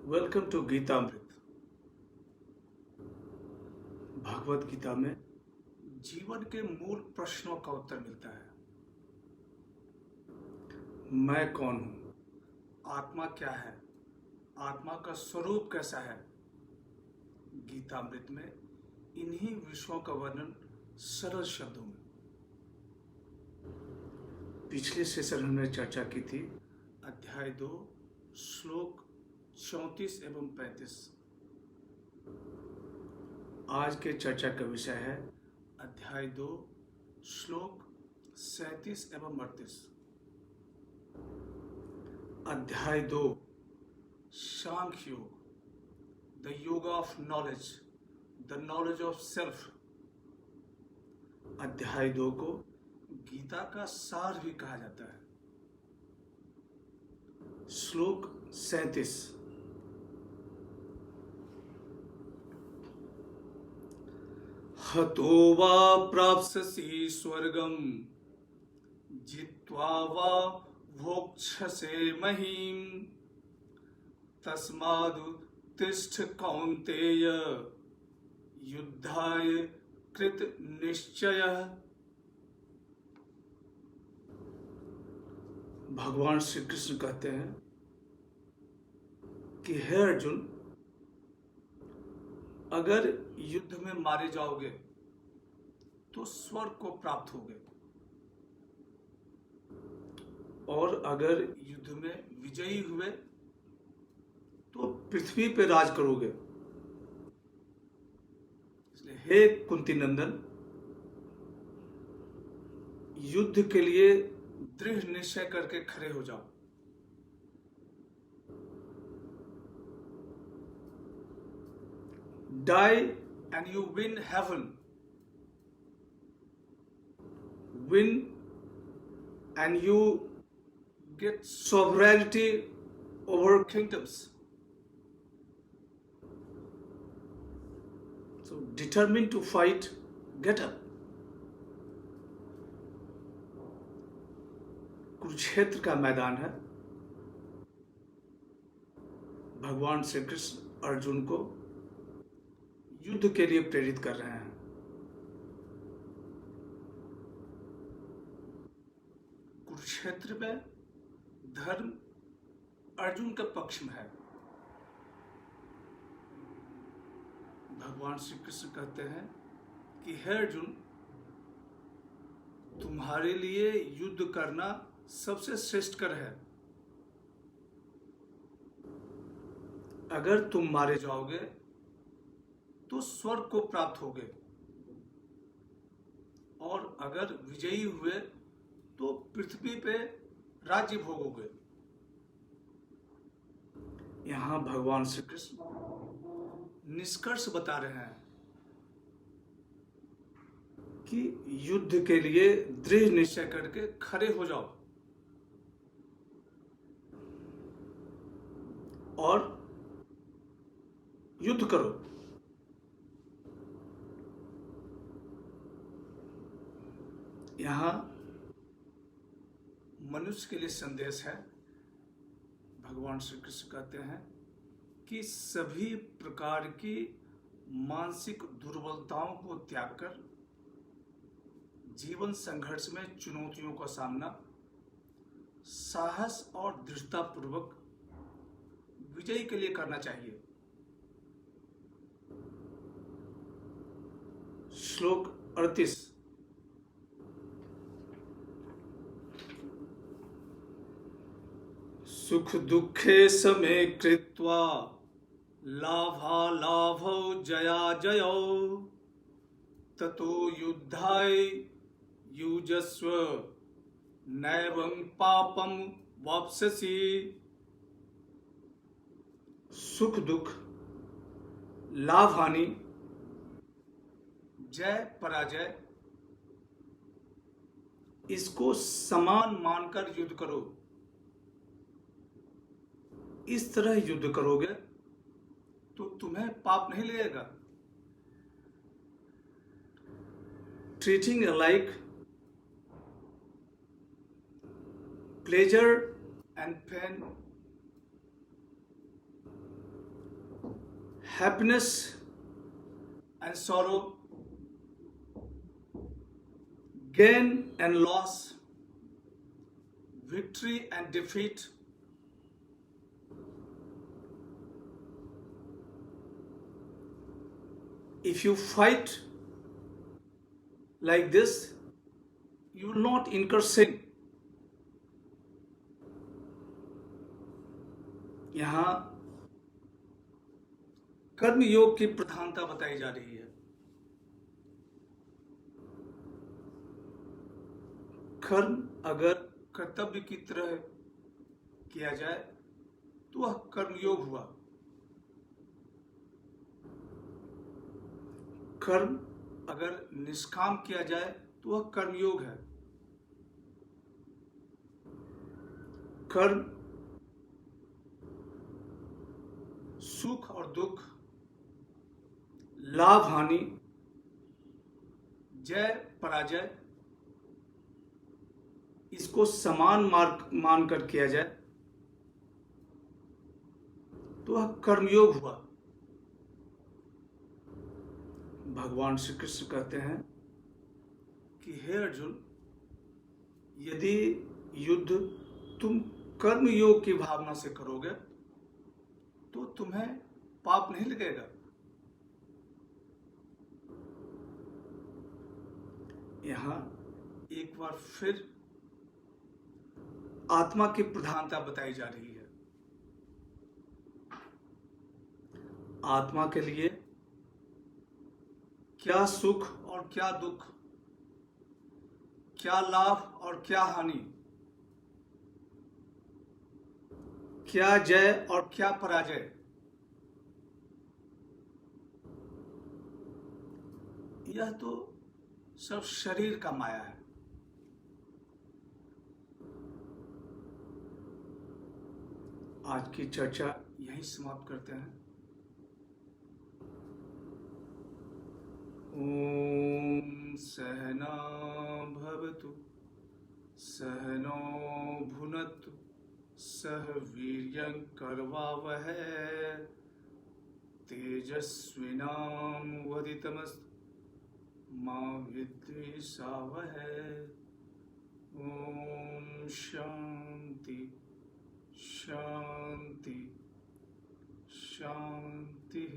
Welcome to Geetamrit. Bhagavad Gita में जीवन के मूल प्रश्नों का उत्तर मिलता है। मैं कौन हूँ? आत्मा क्या है? आत्मा का स्वरूप कैसा है? गीतामृत में इन्हीं विषयों का वर्णन सरल शब्दों में। पिछले सेशन हमने चर्चा की थी अध्याय 2 श्लोक 34 एवं 35। आज के चर्चा का विषय है अध्याय 2 श्लोक 37 एवं 38। अध्याय 2 सांख्य योग, द योग of knowledge, the knowledge of self. अध्याय 2 को गीता का सार भी कहा जाता है। श्लोक 37। हतो वा प्राप्स्यसि स्वर्गं जित्वा वा भोक्ष्यसे महीम् तस्मादुत्तिष्ठ कौन्तेय युद्धाय कृत निश्चयः। भगवान श्री कृष्ण कहते हैं कि हे अर्जुन, अगर युद्ध में मारे जाओगे तो स्वर्ग को प्राप्त होगे, और अगर युद्ध में विजयी हुए तो पृथ्वी पे राज करोगे। इसलिए हे कुंती नंदन, युद्ध के लिए दृढ़ निश्चय करके खड़े हो जाओ। Die and you win heaven. Win and you get sovereignty over kingdoms. So determined to fight, get up. Kurukshetra का मैदान है। भगवान श्री कृष्ण अर्जुन को युद्ध के लिए प्रेरित कर रहे हैं। कुरुक्षेत्र में धर्म अर्जुन के पक्ष में है। भगवान श्री कृष्ण कहते हैं कि हे अर्जुन, तुम्हारे लिए युद्ध करना सबसे श्रेष्ठ कर है। अगर तुम मारे जाओगे तो स्वर्ग को प्राप्त होगे, और अगर विजयी हुए तो पृथ्वी पे राज्य भोगोगे। यहां भगवान श्री कृष्ण निष्कर्ष बता रहे हैं कि युद्ध के लिए दृढ़ निश्चय करके खड़े हो जाओ और युद्ध करो। यहाँ मनुष्य के लिए संदेश है। भगवान श्री कृष्ण कहते हैं कि सभी प्रकार की मानसिक दुर्बलताओं को त्याग कर जीवन संघर्ष में चुनौतियों का सामना साहस और दृढ़ता पूर्वक विजय के लिए करना चाहिए। श्लोक 38। सुख दुखे समे कृत्वा लाभालाभौ जया जयौ ततो युद्धाय युजस्व नैवं पापं वाप्स्यसि। सुख दुख, लाभ हानि, जय पराजय, इसको समान मानकर युद्ध करो। इस तरह युद्ध करोगे तो तुम्हें पाप नहीं लगेगा। Treating like pleasure and pain happiness and sorrow, gain and loss, victory and defeat. If you fight like this, you will not incur sin. यहाँ कर्म योग की प्रधानता बताई जा रही है। कर्म अगर कर्तव्य की तरह किया जाए तो वह कर्मयोग हुआ। कर्म अगर निष्काम किया जाए तो वह कर्मयोग है। कर्म सुख और दुख, लाभ हानि, जय पराजय, इसको समान मार्ग मानकर किया जाए तो वह कर्मयोग हुआ। भगवान श्री कृष्ण कहते हैं कि हे अर्जुन, यदि युद्ध तुम कर्मयोग की भावना से करोगे तो तुम्हें पाप नहीं लगेगा। यहां एक बार फिर आत्मा की प्रधानता बताई जा रही है। आत्मा के लिए क्या सुख और क्या दुख, क्या लाभ और क्या हानि, क्या जय और क्या पराजय, यह तो सब शरीर का माया है। आज की चर्चा यहीं समाप्त करते हैं। ओम सहना भवतु, सहनो भुनक्तु, सह वीर्यं करवावहै, तेजस्विनावधीतमस्तु मा विद्विषावहै। ओम शांति शांति शांति।